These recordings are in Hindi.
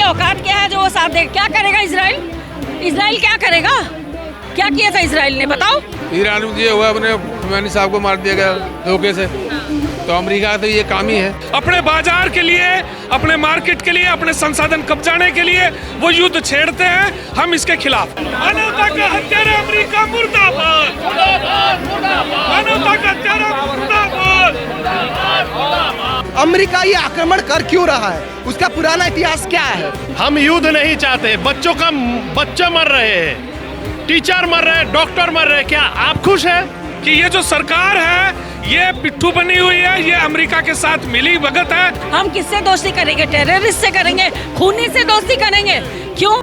औकात क्या है जो वो साथ दे? क्या करेगा इजराइल? इजराइल क्या करेगा? क्या किया था इजराइल ने, बताओ? ईरान में ये हुआ, अपने खुमैनी साहब को मार दिया गया धोखे से, तो अमेरिका का तो ये काम ही है। अपने बाजार के लिए, अपने मार्केट के लिए, अपने संसाधन कब्जाने के लिए वो युद्ध छेड़ते हैं। हम इसके खिलाफ। मानवता का हत्यारा अमेरिका मुर्दाबाद, मानवता का हत्यारा मुर्दाबाद। अमेरिका ये आक्रमण कर क्यों रहा है? उसका पुराना इतिहास क्या है? हम युद्ध नहीं चाहते। बच्चे मर रहे हैं, टीचर मर रहे हैं, डॉक्टर मर रहे हैं। क्या आप खुश हैं कि ये जो सरकार है ये पिट्ठू बनी हुई है, ये अमेरिका के साथ मिली भगत है? हम किससे दोस्ती करेंगे? टेररिस्ट से करेंगे, खूनी से दोस्ती करेंगे? क्यों?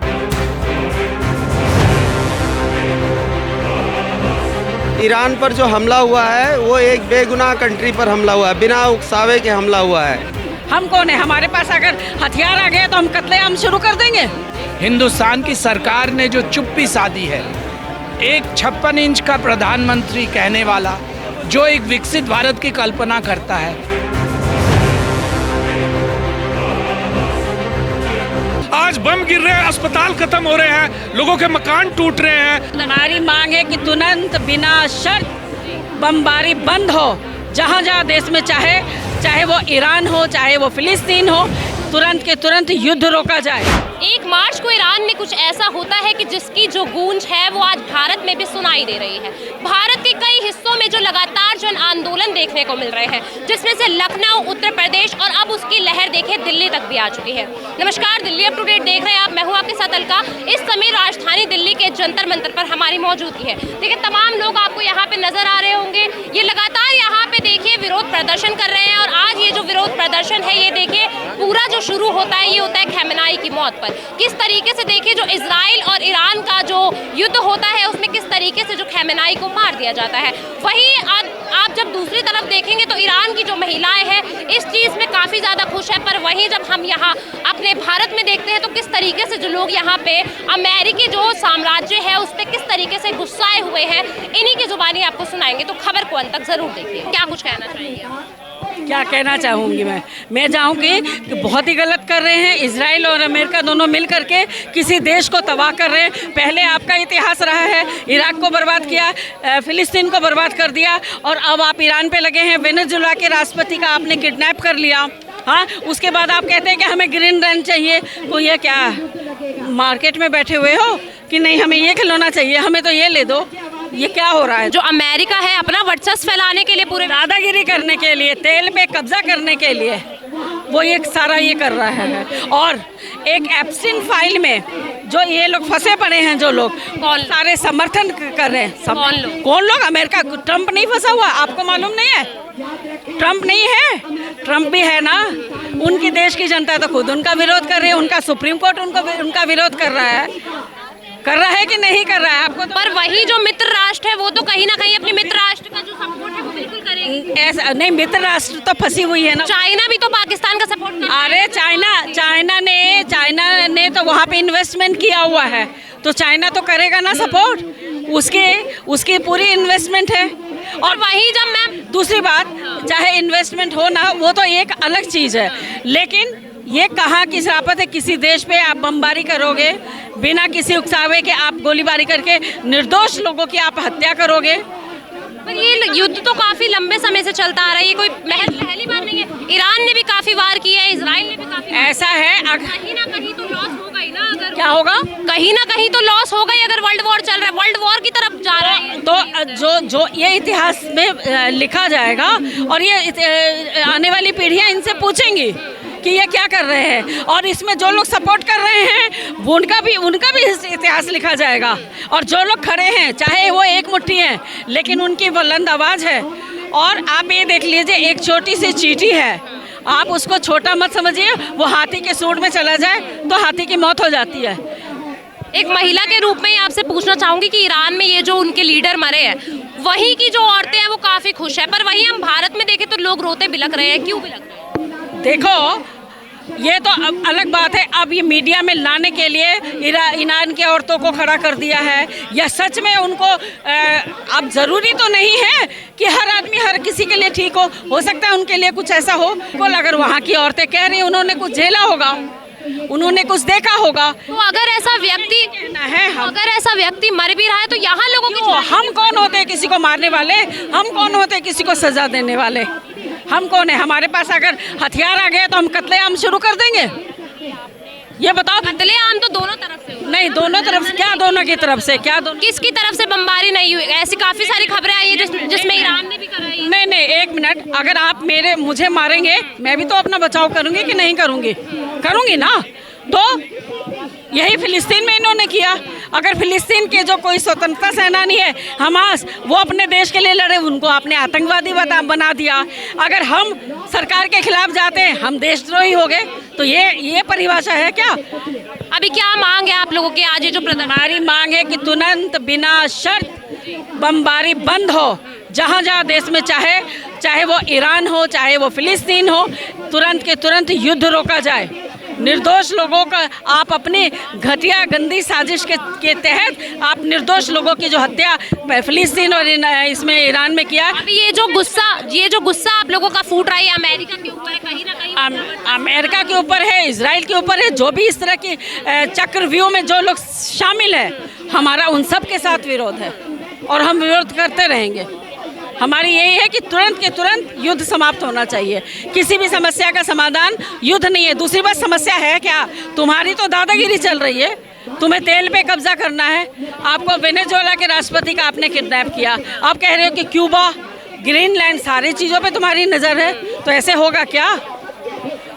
ईरान पर जो हमला हुआ है वो एक बेगुनाह कंट्री पर हमला हुआ है, बिना उकसावे के हमला हुआ है। हम कौन है? हमारे पास अगर हथियार आ गए तो हम कत्लेआम शुरू कर देंगे? हिंदुस्तान की सरकार ने जो चुप्पी साधी है, एक 56 इंच का प्रधानमंत्री कहने वाला जो एक विकसित भारत की कल्पना करता है। आज बम गिर रहे हैं, अस्पताल खत्म हो रहे हैं, लोगों के मकान टूट रहे हैं। हमारी मांग है कि तुरंत बिना शर्त बमबारी बंद हो। जहाँ जहाँ देश में चाहे वो ईरान हो, चाहे वो फिलिस्तीन हो, तुरंत के तुरंत युद्ध रोका जाए। 1 मार्च को ईरान में कुछ ऐसा होता है कि जिसकी जो गूंज है वो आज भारत में भी सुनाई दे रही है। भारत के कई हिस्सों में जो लगातार जन आंदोलन देखने को मिल रहे हैं, जिसमें से लखनऊ, उत्तर प्रदेश और अब उसकी लहर देखे दिल्ली तक भी आ चुकी है। नमस्कार, दिल्ली अप टू डेट देख रहे हैं आप। मैं हूं आपके साथ अलका। इस समय राजधानी दिल्ली के जंतर मंतर पर हमारी मौजूदगी है। देखिए, तमाम लोग आपको यहाँ पे नजर आ रहे होंगे। ये लगातार यहाँ पे देखिए विरोध प्रदर्शन कर रहे हैं और आज ये जो विरोध प्रदर्शन है ये देखिए पूरा जो शुरू होता है ये होता है खमेनी की मौत पर। किस तरीके से देखिए जो इजराइल और ईरान का जो युद्ध होता है उसमें किस तरीके से जो खमेनी को मार दिया जाता है। वहीं आप जब दूसरी तरफ देखेंगे तो ईरान की जो महिलाएं हैं इस चीज़ में काफ़ी ज़्यादा खुश है। पर वहीं जब हम यहाँ अपने भारत में देखते हैं तो किस तरीके से जो लोग यहाँ पे अमेरिकी जो साम्राज्य है उस पर किस तरीके से गुस्साए हुए हैं, इन्हीं की जुबानी आपको सुनाएंगे। तो खबर को अंत तक जरूर देखिए। क्या कुछ कहना चाहिए? क्या कहना चाहूँगी मैं चाहूँगी कि बहुत ही गलत कर रहे हैं। इजराइल और अमेरिका दोनों मिल करके किसी देश को तबाह कर रहे हैं। पहले आपका इतिहास रहा है, इराक को बर्बाद किया, फिलिस्तीन को बर्बाद कर दिया और अब आप ईरान पे लगे हैं। वेनेजुएला के राष्ट्रपति का आपने किडनैप कर लिया। हाँ, उसके बाद आप कहते हैं कि हमें ग्रीनलैंड चाहिए। तो ये क्या मार्केट में बैठे हुए हो कि नहीं हमें ये खिलौना चाहिए, हमें तो ये ले दो? ये क्या हो रहा है? जो अमेरिका है अपना वर्चस्व फैलाने के लिए, पूरे दादागिरी करने के लिए, तेल पे कब्जा करने के लिए वो ये सारा ये कर रहा है। और एक एप्सिन फाइल में जो ये लोग फंसे पड़े हैं, जो लोग सारे समर्थन कर रहे हैं। कौन लोग? अमेरिका। ट्रंप नहीं फंसा हुआ? आपको मालूम नहीं है? ट्रंप नहीं है? ट्रंप भी है ना। उनकी देश की जनता तो खुद उनका विरोध कर रही है। उनका सुप्रीम कोर्ट उनका विरोध कर रहा है कि नहीं कर रहा है? आपको तो पर वही जो मित्र राष्ट्र है वो तो कहीं ना कहीं अपने मित्र राष्ट्र का जो सपोर्ट है वो बिल्कुल करेंगे। ऐसा नहीं, मित्र राष्ट्र तो फंसी हुई है ना। चाइना भी तो पाकिस्तान का सपोर्ट कर रहा है। अरे चाइना ने तो वहाँ पे इन्वेस्टमेंट किया हुआ है, तो चाइना तो करेगा ना सपोर्ट। उसकी पूरी इन्वेस्टमेंट है। और वहीं जब मैं दूसरी बात, चाहे इन्वेस्टमेंट हो ना, वो तो एक अलग चीज़ है, लेकिन ये कहाँ की शराफत है? किसी देश पे आप बमबारी करोगे बिना किसी उकसावे के, आप गोलीबारी करके निर्दोष लोगों की आप हत्या करोगे। पर ये युद्ध तो काफी लंबे समय से चलता आ रहा है, ये कोई पहली बार नहीं है। ईरान ने भी काफी वार किया है, इजराइल ने भी काफी। ऐसा है, कहीं ना कहीं तो लॉस होगा ही ना। अगर क्या होगा? कहीं ना कहीं तो लॉस होगा ही। अगर वर्ल्ड वॉर चल रहा है, वर्ल्ड वॉर की तरफ जा रहा है, तो जो ये इतिहास में लिखा जाएगा और ये आने वाली पीढ़ियां इनसे पूछेंगी कि ये क्या कर रहे हैं। और इसमें जो लोग सपोर्ट कर रहे हैं उनका भी इतिहास लिखा जाएगा। और जो लोग खड़े हैं, चाहे वो एक मुट्ठी हैं, लेकिन उनकी बुलंद आवाज़ है। और आप ये देख लीजिए, एक छोटी सी चींटी है, आप उसको छोटा मत समझिए। वो हाथी के सूंड में चला जाए तो हाथी की मौत हो जाती है। एक महिला के रूप में आपसे पूछना चाहूँगी कि ईरान में ये जो उनके लीडर मरे हैं, वहीं की जो औरतें हैं वो काफ़ी खुश है, पर वहीं हम भारत में देखें तो लोग रोते बिलख रहे हैं। क्यों बिलख रहे हैं? देखो, ये तो अब अलग बात है। अब ये मीडिया में लाने के लिए ईरान की औरतों को खड़ा कर दिया है, या सच में उनको अब ज़रूरी तो नहीं है कि हर आदमी हर किसी के लिए ठीक हो सकता है उनके लिए कुछ ऐसा हो। अगर वहाँ की औरतें कह रही हैं, उन्होंने कुछ झेला होगा, उन्होंने कुछ देखा होगा। तो अगर ऐसा व्यक्ति है हम अगर ऐसा व्यक्ति मर भी रहा है तो यहाँ लोगों की क्यों? हम कौन होते हैं किसी को मारने वाले? हम कौन होते हैं किसी को सजा देने वाले? हम कौन है? हमारे पास अगर हथियार आ गए तो हम कत्लेआम शुरू कर देंगे? ये बताओ। कत्लेआम तो दोनों तरफ से हुआ। नहीं, दोनों तरफ से क्या? दोनों की तरफ से क्या? दोनों किसकी तरफ से बमबारी नहीं हुई? ऐसी काफी सारी खबरें आई है जिसमें ईरान ने भी कराई है। नहीं, एक मिनट, अगर आप मुझे मारेंगे, मैं भी तो अपना बचाव करूंगी कि नहीं करूंगी? करूंगी ना। तो यही फिलिस्तीन में इन्होंने किया। अगर फिलिस्तीन के जो कोई स्वतंत्रता सेनानी है हमास, वो अपने देश के लिए लड़े, उनको आपने आतंकवादी बना दिया। अगर हम सरकार के खिलाफ जाते हैं, हम देशद्रोही हो गए। तो ये परिभाषा है क्या? अभी क्या मांग है आप लोगों की? आज ये जो हमारी मांग है कि तुरंत बिना शर्त बमबारी बंद हो। जहाँ जहाँ देश में चाहे वो ईरान हो, चाहे वो फिलिस्तीन हो, तुरंत के तुरंत युद्ध रोका जाए। निर्दोष लोगों का आप अपनी घटिया गंदी साजिश के तहत आप निर्दोष लोगों की जो हत्या फिलिस्तीन और इसमें ईरान में किया। अभी ये जो गुस्सा आप लोगों का फूट रहा है अमेरिका के ऊपर है, कहीं ना कहीं अमेरिका के ऊपर है, इजराइल के ऊपर है। जो भी इस तरह की चक्रव्यूह में जो लोग शामिल है, हमारा उन सब के साथ विरोध है और हम विरोध करते रहेंगे। हमारी यही है कि तुरंत के तुरंत युद्ध समाप्त होना चाहिए। किसी भी समस्या का समाधान युद्ध नहीं है। दूसरी बात, समस्या है क्या? तुम्हारी तो दादागिरी चल रही है। तुम्हें तेल पे कब्जा करना है। आपको वेनेजुएला के राष्ट्रपति का आपने किडनैप किया। आप कह रहे हो कि क्यूबा, ग्रीनलैंड, सारी चीज़ों पे तुम्हारी नज़र है। तो ऐसे होगा क्या?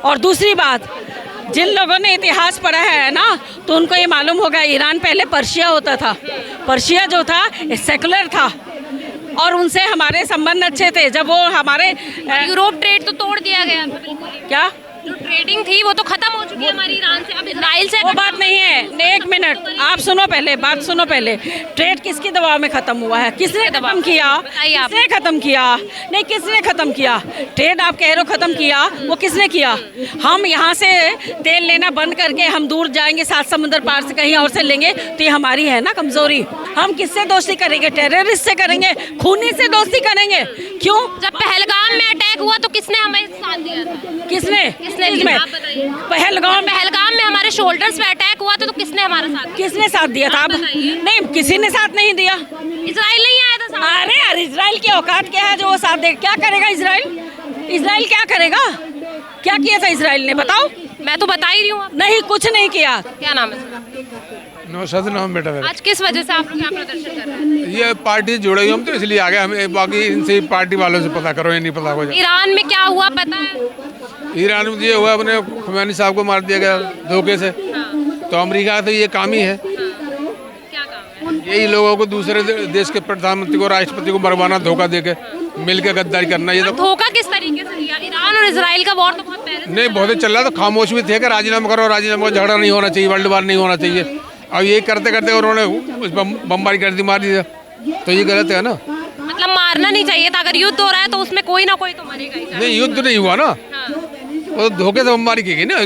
और दूसरी बात, जिन लोगों ने इतिहास पढ़ा है ना, तो उनको ये मालूम होगा ईरान पहले पर्शिया होता था। पर्शिया जो था सेकुलर था और उनसे हमारे संबंध अच्छे थे। जब वो हमारे यूरोप ट्रेड तो तोड़ दिया गया बिल्कुल। क्या जो ट्रेडिंग थी वो तो खत्म हो चुकी है हमारी ईरान से। अब इजराइल से वो बात नहीं है। एक मिनट, आप सुनो पहले, बात सुनो पहले। ट्रेड किसके दबाव में खत्म हुआ है? किसने खत्म किया? किसने खत्म किया? नहीं, किसने खत्म किया? ट्रेड आप कह रहे हो खत्म किया, वो किसने किया? हम यहाँ से तेल लेना बंद करके हम दूर जाएंगे, 7 समुद्र पार से कहीं और से लेंगे, तो ये हमारी है ना कमजोरी। हम किससे दोस्ती करेंगे? टेररिस्ट से करेंगे, खूनी से दोस्ती करेंगे। क्यों? जब पहलगाम में अटैक हुआ तो किसने हमें साथ दिया था? किसने आप बताइए। पहलगाम में हमारे शोल्डर्स पे अटैक हुआ तो किसने हमारा साथ दिया? किसने साथ दिया था? नहीं, किसी ने साथ नहीं दिया। इजराइल नहीं आया था साथ। अरे यार, इजराइल की औकात क्या है जो वो साथ दे? क्या करेगा इजराइल? इजराइल क्या करेगा? क्या किया था इजराइल ने? बताओ। मैं तो बता ही रही हूँ। नहीं, कुछ नहीं किया। क्या नाम है? नौशाद नाम बेटा मेरा। आज किस वजह से आप लोग यहाँ प्रदर्शन कर रहे हैं? ये पार्टी से जुड़े हुए हम, तो इसलिए आ गए। हमें बाकी इनसे पार्टी वालों से पता करो, ये नहीं पता हो जाए। ईरान में क्या हुआ पता है? ईरान में ये हुआ, अपने खुमैनी साहब को मार दिया गया धोखे से। तो अमेरिका का तो ये काम ही है। क्या काम है? यही लोगों को दूसरे देश के प्रधानमंत्री को, राष्ट्रपति को मरवाना, धोखा देके मिलकर गद्दारी करना। ये तो धोखा किस तरीके से दिया? ईरान और इजराइल का वॉर तो बहुत पहले से नहीं, बहुत चल रहा। तो खामोश भी थे कि राजीनामा करो, राजीनामा, झगड़ा नहीं होना चाहिए, वर्ल्ड वार नहीं होना चाहिए। अब ये करते करते उन्होंने बमबारी कर दी, मार दिया। तो ये गलत है ना। मतलब मारना नहीं चाहिए था। अगर युद्ध हो रहा है तो उसमें कोई ना कोई तो मरेगा ही। नहीं, युद्ध नहीं हुआ ना, वो धोखे से बमबारी की गई ना।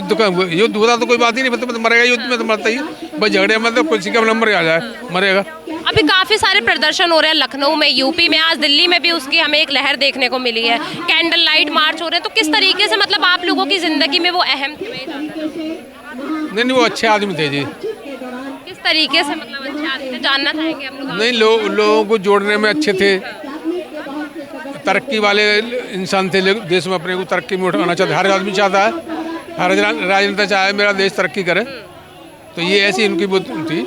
युद्ध होता तो कोई बात ही नहीं, मतलब मरेगा। युद्ध में तो मरता ही है। बस झगड़े में तो किसी का नंबर आ जाए, मरेगा। अभी काफी सारे प्रदर्शन हो रहे हैं लखनऊ में, यूपी में, आज दिल्ली में भी उसकी हमें एक लहर देखने को मिली है। कैंडल लाइट मार्च हो रहे हैं। तो किस तरीके से मतलब आप लोगों की जिंदगी में वो अहम थे? नहीं, वो अच्छे आदमी थे जी। किस तरीके से मतलब अच्छे आदमी थे, जानना चाहेंगे हम लोग। नहीं, लोगों को जोड़ने में अच्छे थे, तरक्की वाले इंसान थे। देश में अपने को तरक्की में उठाना चाहते, हर आदमी चाहता है, हर राजनेता चाहे मेरा देश तरक्की करे। तो ये ऐसी इनकी बुद्धि थी।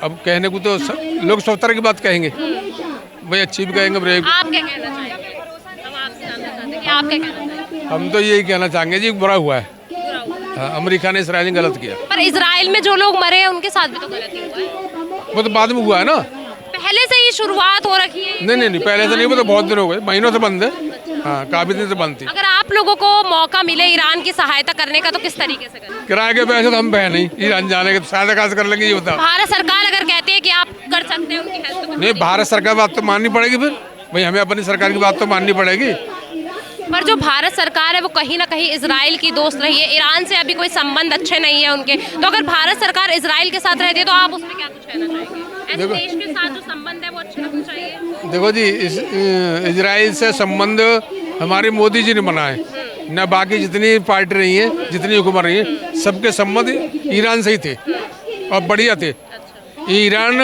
अब कहने को तो लोग सब तरह की बात कहेंगे, भाई अच्छी भी कहेंगे, बुरे भी। आप क्या कहना चाहेंगे? हम आपसे जानना चाहते हैं कि आप क्या कहना चाहेंगे? हम तो यही कहना चाहेंगे जी, बुरा हुआ है। अमेरिका ने, इसराइल ने गलत किया। पर इजराइल में जो लोग मरे हैं उनके साथ भी तो गलती हुआ है। वो तो बाद में हुआ है ना, पहले से ही शुरुआत हो रखी है। नहीं, पहले से नहीं, वो तो बहुत दिन हो गए, महीनों से बंद है। हाँ, काफी दिन से बंद थी। अगर आप लोगों को मौका मिले ईरान की सहायता करने का तो किस तरीके से करें? किराए के पैसे तो हम बह नहीं, ईरान जाने के, सहायता कहाँ से कर लेंगे ये बताओ। भारत सरकार अगर कहती है कि आप कर सकते हैं उनकी हेल्प, तो नहीं, भारत सरकार बात तो माननी पड़ेगी। फिर भाई हमें अपनी सरकार की बात तो माननी पड़ेगी। पर जो भारत सरकार है वो कहीं ना कहीं इजराइल की दोस्त रही है। ईरान से अभी कोई संबंध अच्छे नहीं है उनके। तो अगर भारत सरकार इजराइल के साथ रहती है तो आप उसमें क्या कुछ कहना चाहेंगे? ऐसे देश के साथ जो संबंध है वो अच्छे रखना चाहिए। देखो जी, इजराइल से संबंध हमारे मोदी जी ने बनाए। न बाकी जितनी पार्टी रही है, जितनी हुकूमत रही है, सबके संबंध ईरान से ही थे और बढ़िया थे। ईरान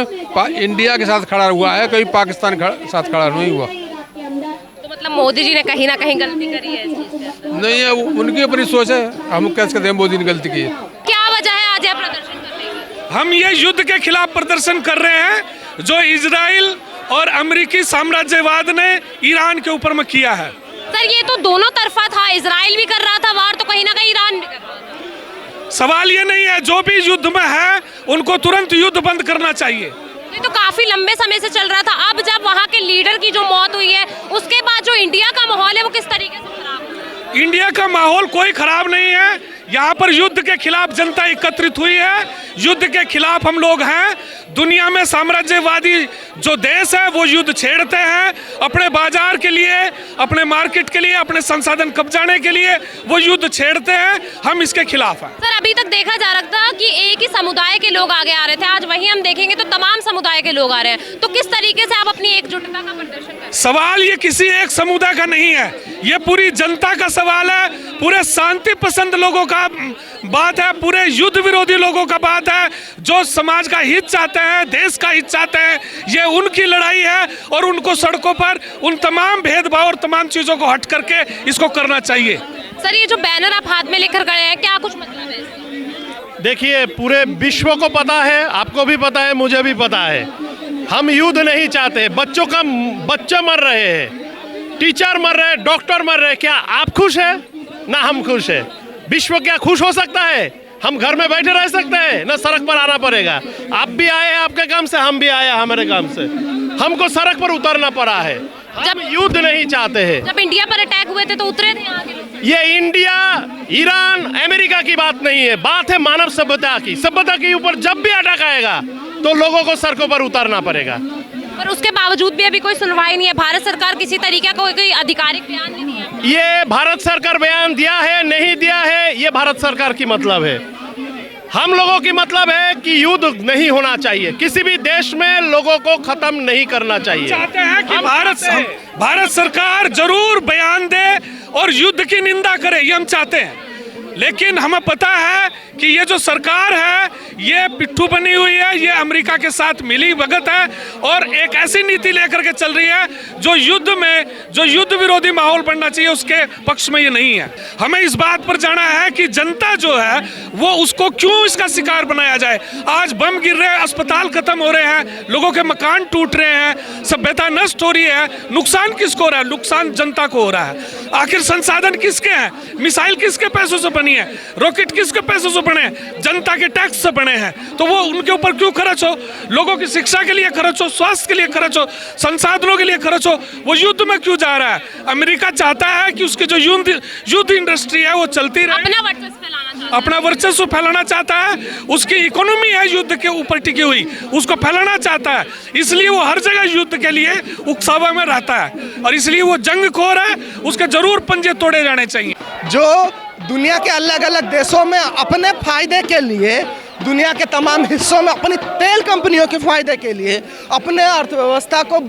इंडिया के साथ खड़ा हुआ है, कभी पाकिस्तान के साथ खड़ा नहीं हुआ। तो मतलब मोदी जी ने कहीं ना कहीं गलती करी है इस चीज़ से? नहीं है, उनकी अपनी सोच है, हम कैसे कहते हैं मोदी ने गलती की है। क्या वजह है आज यह प्रदर्शन करने की? हम ये युद्ध के खिलाफ प्रदर्शन कर रहे हैं जो इजराइल और अमेरिकी साम्राज्यवाद ने ईरान के ऊपर में किया है। सर ये तो दोनों तरफा था, इजराइल भी कर रहा था वार, तो कहीं ना कहीं ईरान भी कर रहा था। सवाल ये नहीं है, जो भी युद्ध में है उनको तुरंत युद्ध बंद करना चाहिए। ये तो काफी लंबे समय से चल रहा था। अब जब वहाँ के लीडर की जो मौत हुई है, उसके बाद जो इंडिया का माहौल है वो किस तरीके से खराब हुआ? इंडिया का माहौल कोई खराब नहीं है। यहाँ पर युद्ध के खिलाफ जनता एकत्रित हुई है, युद्ध के खिलाफ हम लोग हैं। दुनिया में साम्राज्यवादी जो देश है वो युद्ध छेड़ते हैं अपने बाजार के लिए, अपने मार्केट के लिए, अपने संसाधन कब्जाने के लिए वो युद्ध छेड़ते हैं। हम इसके खिलाफ हैं। सर अभी तक देखा जा रहा था कि एक ही समुदाय के लोग आगे आ रहे थे, आज वही हम देखेंगे तो तमाम समुदाय के लोग आ रहे हैं। तो किस तरीके से आप अपनी एकजुटता का प्रदर्शन कर रहे हैं? सवाल ये किसी एक समुदाय का नहीं है, ये पूरी जनता का सवाल है, पूरे शांति पसंद लोगों का बात है, पूरे युद्ध विरोधी लोगों का बात है, जो समाज का हित चाहते हैं, देश का हित चाहते हैं। ये उनकी लड़ाई है और उनको सड़कों पर उन तमाम भेदभाव और तमाम चीजों को हट करके इसको करना चाहिए। सर ये जो बैनर आप हाथ में लेकर खड़े हैं, क्या कुछ मतलब है इसका? देखिए, पूरे विश्व को पता है, आपको भी पता है, मुझे भी पता है, हम युद्ध नहीं चाहते। बच्चे मर रहे हैं, टीचर मर रहे हैं, डॉक्टर मर रहे हैं। क्या आप खुश हैं? ना हम खुश हैं। विश्व क्या खुश हो सकता है? हम घर में बैठे रह सकते हैं? ना सड़क पर आना पड़ेगा। आप भी आए हैं आपके काम से, हम भी आए हैं हमारे काम से, हमको सड़क पर उतरना पड़ा है। जब युद्ध नहीं चाहते हैं। जब इंडिया पर अटैक हुए थे तो उतरे थे यहाँ के लोग। ये इंडिया, ईरान, अमेरिका की बात नहीं है, बात है मानव सभ्यता की। सभ्यता के ऊपर जब भी अटैक आएगा तो लोगों को सड़कों पर उतरना पड़ेगा। पर उसके बावजूद भी अभी कोई सुनवाई नहीं है। भारत सरकार किसी तरीके का कोई आधिकारिक बयान नहीं दिया। ये भारत सरकार बयान दिया है नहीं दिया है, ये भारत सरकार की मतलब है। हम लोगों की मतलब है कि युद्ध नहीं होना चाहिए, किसी भी देश में लोगों को खत्म नहीं करना चाहिए। चाहते हैं कि भारत सरकार जरूर बयान दे और युद्ध की निंदा करे, ये हम चाहते हैं। लेकिन हमें पता है कि ये जो सरकार है ये पिट्ठू बनी हुई है, ये अमेरिका के साथ मिली भगत है और एक ऐसी नीति लेकर के चल रही है जो युद्ध विरोधी माहौल बनना चाहिए उसके पक्ष में ये नहीं है। हमें इस बात पर जाना है कि जनता जो है वो उसको क्यों इसका शिकार बनाया जाए। आज बम गिर रहे हैं, अस्पताल खत्म हो रहे हैं, लोगों के मकान टूट रहे हैं, सभ्यता नष्ट हो रही है। नुकसान किसको हो रहा है? नुकसान जनता को हो रहा है। आखिर संसाधन किसके हैं? मिसाइल किसके पैसों से बनी है? रॉकेट किसके पैसों से बने? जनता के टैक्स से बने हैं। तो वो उनके ऊपर क्यों खर्च हो? लोगों की शिक्षा के लिए खर्च हो, स्वास्थ्य के लिए खर्च हो, संसाधनों के लिए खर्च हो। वो युद्ध में क्यों जा रहा है? अमेरिका चाहता है कि उसकी जो युद्ध इंडस्ट्री है वो चलती रहे, अपना वर्चस्व फैलाना चाहता है। उसकी इकोनॉमी है युद्ध के ऊपर टिकी हुई, उसको फैलाना चाहता है। इसलिए वो हर जगह युद्ध के लिए उकसावा में रहता है और इसलिए वो जंगखोर है। उसके जरूर पंजे तोड़े जाने चाहिए। जो दुनिया के अलग अलग देशों में अपने फायदे के लिए, दुनिया के तमाम हिस्सों में अपनी तेल कंपनियों के फायदे के लिए, अपने अर्थव्यवस्था को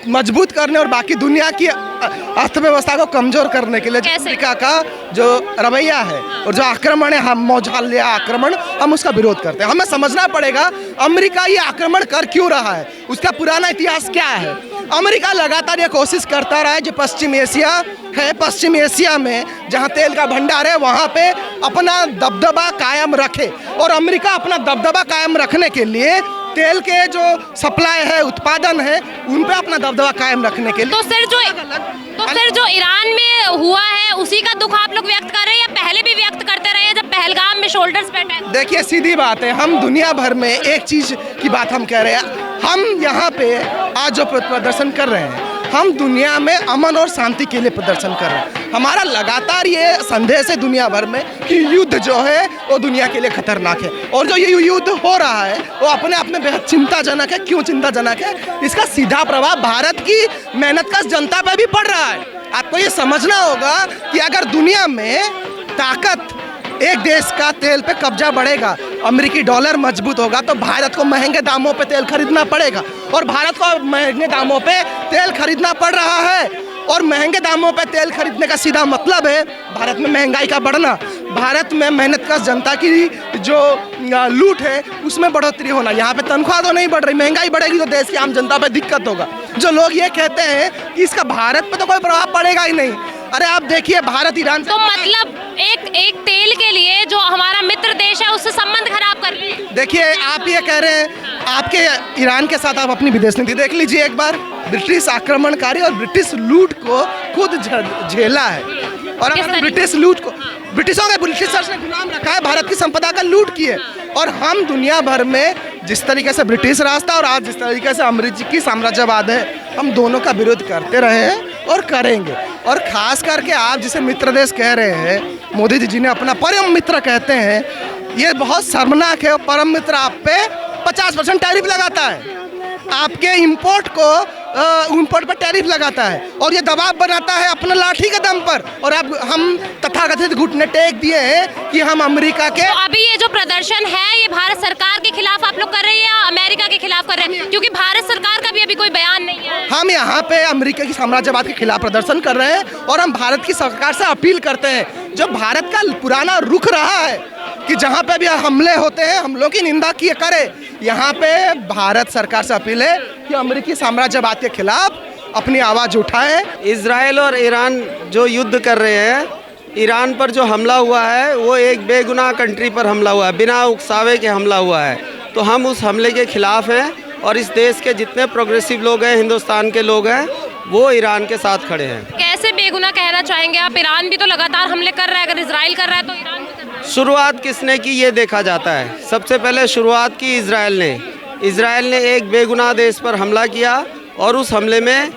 मजबूत करने और बाकी दुनिया की अर्थव्यवस्था को कमजोर करने के लिए अमेरिका का जो रवैया है और जो आक्रमण है, हम मौजालिया आक्रमण, हम उसका विरोध करते हैं। हमें समझना पड़ेगा अमेरिका ये आक्रमण कर क्यों रहा है, उसका पुराना इतिहास क्या है। अमेरिका लगातार ये कोशिश करता रहा है जो पश्चिम एशिया है, पश्चिम एशिया में जहाँ तेल का भंडार है वहाँ पे अपना दबदबा कायम रखे। और अमेरिका अपना दबदबा कायम रखने के लिए तेल के जो सप्लाई है, उत्पादन है, उन पे अपना दबदबा कायम रखने के लिए तो सर जो ईरान में हुआ है उसी का दुख आप लोग व्यक्त कर रहे हैं या पहले भी व्यक्त करते रहे जब पहलगाम में शोल्डर्स पे अटैक? देखिए सीधी बात है, हम दुनिया भर में एक चीज की बात हम कह रहे हैं। हम यहाँ पे आज जो प्रदर्शन कर रहे हैं, हम दुनिया में अमन और शांति के लिए प्रदर्शन कर रहे हैं। हमारा लगातार ये संदेश है दुनिया भर में कि युद्ध जो है वो दुनिया के लिए खतरनाक है और जो ये युद्ध हो रहा है वो अपने आप में बेहद चिंताजनक है। क्यों चिंताजनक है? इसका सीधा प्रभाव भारत की मेहनतकश जनता पर भी पड़ रहा है। आपको ये समझना होगा कि अगर दुनिया में ताकत एक देश का तेल पे कब्जा बढ़ेगा, अमेरिकी डॉलर मजबूत होगा तो भारत को महंगे दामों पे तेल खरीदना पड़ेगा और भारत को महंगे दामों पे तेल खरीदना पड़ रहा है। और महंगे दामों पे तेल खरीदने का सीधा मतलब है भारत में महंगाई का बढ़ना, भारत में मेहनत का जनता की जो लूट है उसमें बढ़ोतरी होना। यहाँ पे तनख्वाह तो नहीं बढ़ रही, महंगाई बढ़ेगी तो देश की आम जनता पे दिक्कत होगा। जो लोग ये कहते हैं कि इसका भारत पे तो कोई प्रभाव पड़ेगा ही नहीं, अरे आप देखिए भारत ईरान से तो मतलब एक तेल के लिए जो हमारा मित्र देश है उससे संबंध खराब कर रहे हैं। देखिए आप ये कह रहे हैं, आपके ईरान के साथ आप अपनी विदेश नीति देख लीजिए एक बार। ब्रिटिश आक्रमणकारी और ब्रिटिश लूट को खुद झेला है, और अगर ब्रिटिश लूट को ब्रिटिशों के ब्रिटिशर्स ने गुलाम रखा है, भारत की संपदा का लूट किए। और हम दुनिया भर में जिस तरीके से ब्रिटिश राज था और आज जिस तरीके से अमेरिकी साम्राज्यवाद है, हम दोनों का विरोध करते रहे हैं और करेंगे। और खास करके आप जिसे मित्र देश कह रहे हैं, मोदी जी ने अपना परम मित्र कहते हैं, ये बहुत शर्मनाक है। परम मित्र आप पे 50% टैरिफ लगाता है, आपके इंपोर्ट पर टैरिफ लगाता है और ये दबाव बनाता है अपने लाठी के दम पर। और अब हम तथाकथित घुटने टेक दिए हैं कि हम अमेरिका के। तो अभी ये जो प्रदर्शन है ये भारत सरकार के खिलाफ आप लोग कर रहे हैं या अमेरिका के खिलाफ कर रहे हैं? क्योंकि भारत सरकार का भी अभी कोई बयान नहीं है। हम यहाँ पे अमेरिका की साम्राज्यवाद के खिलाफ प्रदर्शन कर रहे हैं और हम भारत की सरकार से अपील करते हैं, जो भारत का पुराना रुख रहा है कि जहाँ पे भी हमले होते हैं हमलों की निंदा किए करे। यहाँ पे भारत सरकार से अपील है कि अमेरिकी साम्राज्यवाद के खिलाफ अपनी आवाज़ उठाएं। इजराइल और ईरान जो युद्ध कर रहे हैं, ईरान पर जो हमला हुआ है वो एक बेगुनाह कंट्री पर हमला हुआ है, बिना उकसावे के हमला हुआ है। तो हम उस हमले के खिलाफ हैं और इस देश के जितने प्रोग्रेसिव लोग हैं, हिंदुस्तान के लोग हैं, वो ईरान के साथ खड़े हैं। कैसे बेगुनाह कहना चाहेंगे आप? ईरान भी तो लगातार हमले कर रहा है, अगर इजराइल कर रहा है तो ईरान भी कर रहा है। शुरुआत किसने की ये देखा जाता है। सबसे पहले शुरुआत की इजराइल ने एक बेगुनाह देश पर हमला किया और उस हमले में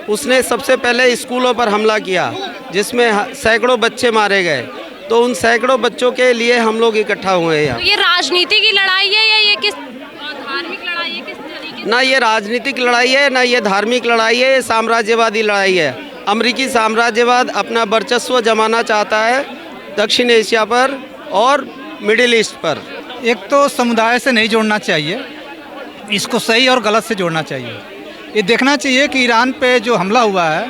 उसने सबसे पहले स्कूलों पर हमला किया जिसमें सैकड़ों बच्चे मारे गए। तो उन सैकड़ों बच्चों के लिए हम लोग इकट्ठा हुए हैं यहाँ। तो ये राजनीति की लड़ाई है या ये किस धार्मिक लड़ाई है? किस तरीके? ना ये राजनीतिक लड़ाई है, ना ये धार्मिक लड़ाई है, ये साम्राज्यवादी लड़ाई है। अमेरिकी साम्राज्यवाद अपना वर्चस्व जमाना चाहता है दक्षिण एशिया पर और मिडिल ईस्ट पर। एक तो समुदाय से नहीं जोड़ना चाहिए, इसको सही और गलत से जोड़ना चाहिए। ये देखना चाहिए कि ईरान पे जो हमला हुआ है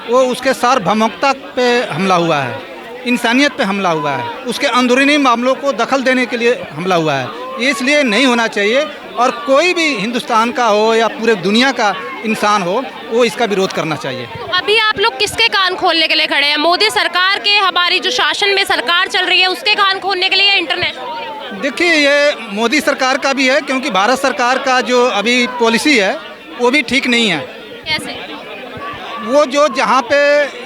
वो उसके सार्वभौमिकता पे हमला हुआ है, इंसानियत पे हमला हुआ है, उसके अंदरूनी मामलों को दखल देने के लिए हमला हुआ है। ये इसलिए नहीं होना चाहिए और कोई भी हिंदुस्तान का हो या पूरे दुनिया का इंसान हो वो इसका विरोध करना चाहिए। तो अभी आप लोग किसके कान खोलने के लिए खड़े हैं? मोदी सरकार के, हमारी जो शासन में सरकार चल रही है उसके कान खोलने के लिए, इंटरनेशनल? देखिए ये मोदी सरकार का भी है, क्योंकि भारत सरकार का जो अभी पॉलिसी है वो भी ठीक नहीं है। कैसे? वो जो जहाँ पे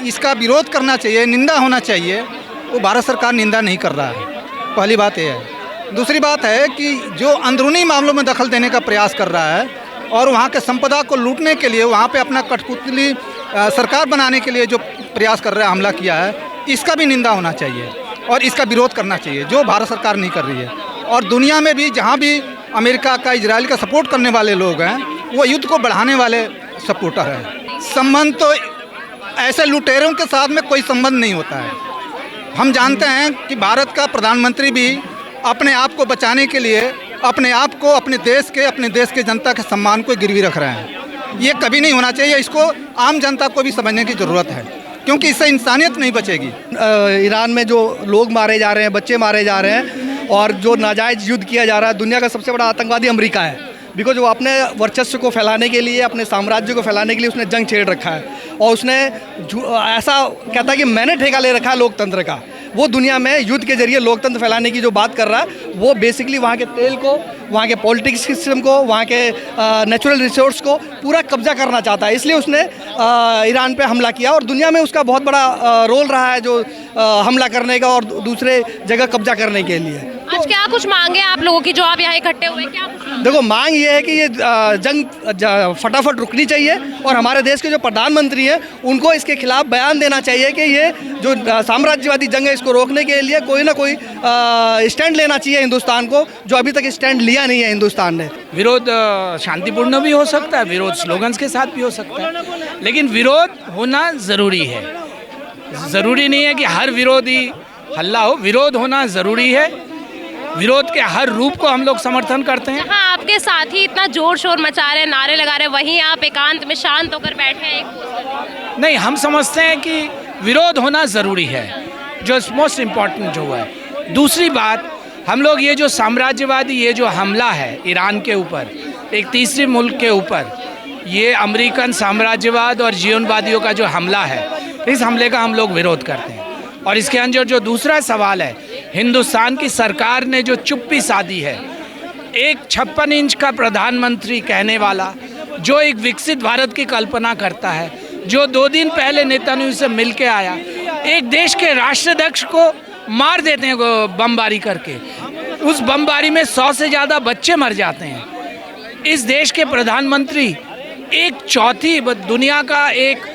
इसका विरोध करना चाहिए, निंदा होना चाहिए, वो भारत सरकार निंदा नहीं कर रहा है। पहली बात ये है। दूसरी बात है कि जो अंदरूनी मामलों में दखल देने का प्रयास कर रहा है और वहाँ के संपदा को लूटने के लिए, वहाँ पे अपना कठपुतली सरकार बनाने के लिए जो प्रयास कर रहा है, हमला किया है, इसका भी निंदा होना चाहिए और इसका विरोध करना चाहिए, जो भारत सरकार नहीं कर रही है। और दुनिया में भी जहाँ भी अमेरिका का, इजराइल का सपोर्ट करने वाले लोग हैं, वो युद्ध को बढ़ाने वाले सपोर्टर हैं। संबंध तो ऐसे लुटेरों के साथ में कोई संबंध नहीं होता है। हम जानते हैं कि भारत का प्रधानमंत्री भी अपने आप को बचाने के लिए अपने आप को, अपने देश के जनता के सम्मान को गिरवी रख रहे हैं। ये कभी नहीं होना चाहिए। इसको आम जनता को भी समझने की ज़रूरत है, क्योंकि इससे इंसानियत नहीं बचेगी। ईरान में जो लोग मारे जा रहे हैं, बच्चे मारे जा रहे हैं और जो नाजायज़ युद्ध किया जा रहा है, दुनिया का सबसे बड़ा आतंकवादी अमेरिका है। बिकॉज वो अपने वर्चस्व को फैलाने के लिए, अपने साम्राज्य को फैलाने के लिए उसने जंग छेड़ रखा है और उसने ऐसा कहता है कि मैंने ठेका ले रखा है लोकतंत्र का। वो दुनिया में युद्ध के जरिए लोकतंत्र फैलाने की जो बात कर रहा है, वो बेसिकली वहाँ के तेल को, वहाँ के पॉलिटिक्स सिस्टम को, वहाँ के नेचुरल रिसोर्स को पूरा कब्जा करना चाहता है। इसलिए उसने ईरान पे हमला किया और दुनिया में उसका बहुत बड़ा रोल रहा है जो हमला करने का और दूसरे जगह कब्जा करने के लिए। आज क्या कुछ मांगे आप लोगों की जो आप यहाँ इकट्ठे हुए? क्या देखो, मांग ये है कि ये जंग फटाफट रुकनी चाहिए और हमारे देश के जो प्रधानमंत्री हैं उनको इसके खिलाफ बयान देना चाहिए कि ये जो साम्राज्यवादी जंग है इसको रोकने के लिए कोई ना कोई स्टैंड लेना चाहिए हिंदुस्तान को, जो अभी तक स्टैंड लिया नहीं है हिंदुस्तान ने। विरोध शांतिपूर्ण भी हो सकता है, विरोध स्लोगन्स के साथ भी हो सकता है, लेकिन विरोध होना ज़रूरी है। ज़रूरी नहीं है कि हर विरोधी हल्ला हो, विरोध होना ज़रूरी है। विरोध के हर रूप को हम लोग समर्थन करते हैं। हाँ, आपके साथी इतना जोर शोर मचा रहे, नारे लगा रहे, वहीं आप एकांत में शांत होकर बैठे हैं एक पोस्टर। नहीं, हम समझते हैं कि विरोध होना ज़रूरी है, जो मोस्ट इम्पॉर्टेंट जो है। दूसरी बात, हम लोग ये जो साम्राज्यवादी ये जो हमला है ईरान के ऊपर, एक तीसरे मुल्क के ऊपर, ये अमेरिकन साम्राज्यवाद और जीवनवादियों का जो हमला है, इस हमले का हम लोग विरोध करते हैं। और इसके अंदर जो दूसरा सवाल है, हिंदुस्तान की सरकार ने जो चुप्पी साधी है, एक 56 इंच का प्रधानमंत्री कहने वाला, जो एक विकसित भारत की कल्पना करता है, जो 2 दिन पहले नेतन्याहू से मिल के आया, एक देश के राष्ट्राध्यक्ष को मार देते हैं बमबारी करके, उस बमबारी में 100 से ज़्यादा बच्चे मर जाते हैं। इस देश के प्रधानमंत्री एक चौथी दुनिया का एक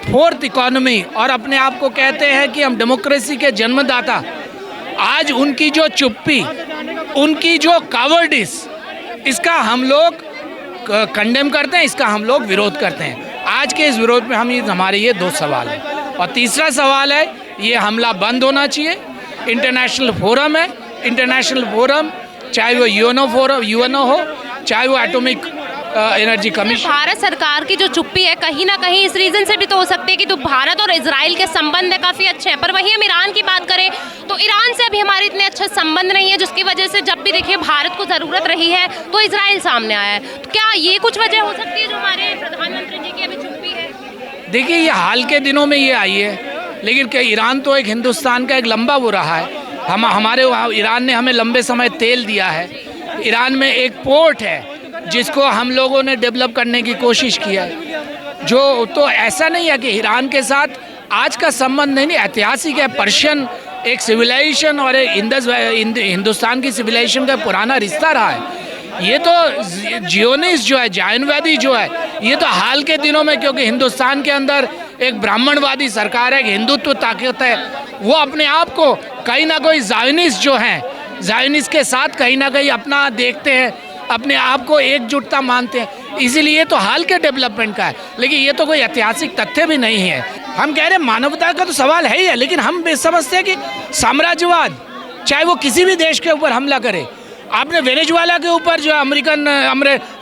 4th इकोनॉमी और अपने आप को कहते हैं कि हम डेमोक्रेसी के जन्मदाता, आज उनकी जो चुप्पी, उनकी जो कावर्डिस, इसका हम लोग कंडेम करते हैं, इसका हम लोग विरोध करते हैं। आज के इस विरोध में हमारे ये 2 सवाल हैं। और तीसरा सवाल है, ये हमला बंद होना चाहिए। इंटरनेशनल फोरम है, इंटरनेशनल फोरम चाहे वो यूएनओ हो, चाहे वो एटॉमिक एनर्जी कमीशन। भारत सरकार की जो चुप्पी है, कहीं ना कहीं इस रीज़न से भी तो हो सकती है कि तो भारत और इजराइल के संबंध काफ़ी अच्छे हैं, पर वहीं हम ईरान की बात करें तो ईरान से अभी हमारे इतने अच्छे संबंध नहीं है, जिसकी वजह से जब भी देखिए भारत को ज़रूरत रही है तो इजराइल सामने आया है। तो क्या ये कुछ वजह हो सकती है जो हमारे प्रधानमंत्री जी की अभी चुप्पी है? देखिए, ये हाल के दिनों में ये आई है, लेकिन क्या ईरान तो एक हिंदुस्तान का एक लंबा वो रहा है। हमारे ईरान ने हमें लंबे समय तेल दिया है। ईरान में एक पोर्ट है जिसको हम लोगों ने डेवलप करने की कोशिश किया है। जो तो ऐसा नहीं है कि ईरान के साथ आज का संबंध नहीं, ऐतिहासिक है। पर्शियन एक सिविलाइजेशन और एक हिंदुस्तान की सिविलाइजेशन का पुराना रिश्ता रहा है। ये तो जियोनिस्ट जो है, जायनवादी जो है, ये तो हाल के दिनों में, क्योंकि हिंदुस्तान के अंदर एक ब्राह्मणवादी सरकार है, हिंदुत्व ताकत है, वो अपने आप को कहीं ना कोई जायनिस्ट जो हैं, जायनिस्ट के साथ कहीं ना कहीं अपना देखते हैं, अपने आप को एकजुटता मानते हैं। इसीलिए तो हाल के डेवलपमेंट का है, लेकिन ये तो कोई ऐतिहासिक तथ्य भी नहीं है। हम कह रहे हैं मानवता का तो सवाल है ही है, लेकिन हम समझते हैं कि साम्राज्यवाद चाहे वो किसी भी देश के ऊपर हमला करे। आपने वेनेजुएला के ऊपर जो अमेरिकन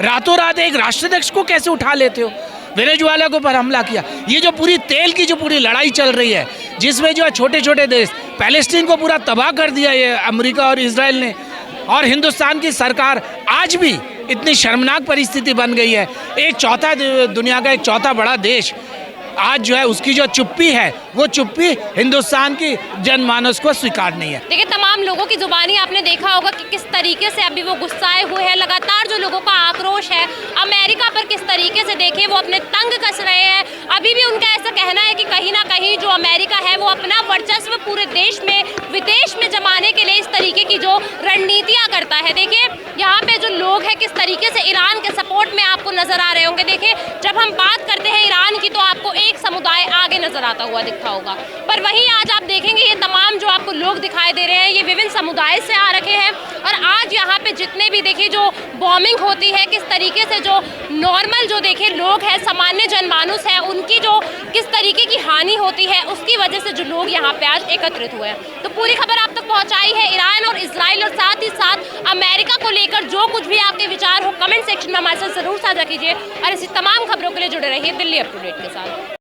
रातों रात एक राष्ट्राध्यक्ष को कैसे उठा लेते हो? वेनेजुएला के ऊपर हमला किया। ये जो पूरी तेल की जो पूरी लड़ाई चल रही है, जिसमें जो है छोटे छोटे देश, पैलेस्टीन को पूरा तबाह कर दिया ये अमेरिका और इजराइल ने, और हिंदुस्तान की सरकार आज भी इतनी शर्मनाक परिस्थिति बन गई है। एक चौथा दुनिया का एक चौथा बड़ा देश आज जो है उसकी जो चुप्पी है, वो चुप्पी हिंदुस्तान की जनमानस को स्वीकार नहीं है। देखिए, तमाम लोगों की जुबानी आपने देखा होगा कि किस तरीके से अभी वो गुस्साए हुए हैं। लगातार जो लोगों का आक्रोश है अमेरिका पर, किस तरीके से देखिए वो अपने तंग कस रहे हैं। अभी भी उनका ऐसा कहना है कि कहीं ना कहीं जो अमेरिका है वो अपना वर्चस्व पूरे देश में, विदेश में जमाने के लिए इस तरीके की जो रणनीतियाँ करता है। देखिए, यहाँ पे जो लोग हैं किस तरीके से ईरान के सपोर्ट में आपको नजर आ रहे होंगे। देखिए, जब हम बात करते हैं ईरान की तो आपको एक समुदाय आगे नजर आता हुआ दिखता होगा, पर वहीं आज आप देखेंगे ये तमाम जो आपको लोग दिखाई दे रहे हैं, ये विभिन्न समुदाय से आ रखे हैं। और आज यहाँ पे जितने भी देखिए जो बॉम्बिंग होती है, किस तरीके से जो नॉर्मल जो देखिए लोग हैं, सामान्य जनमानुस है, उनकी जो किस तरीके की हानि होती है, उसकी वजह से जो लोग यहाँ पे आज एकत्रित हुए हैं। तो पूरी खबर आप तक पहुँचाई है ईरान और इजराइल, और साथ ही साथ अमेरिका को लेकर जो कुछ भी आपके विचार हो कमेंट सेक्शन में हमारे साथ जरूर साझा कीजिए। और ऐसी तमाम खबरों के लिए जुड़े रहिए दिल्ली अप टू डेट के साथ।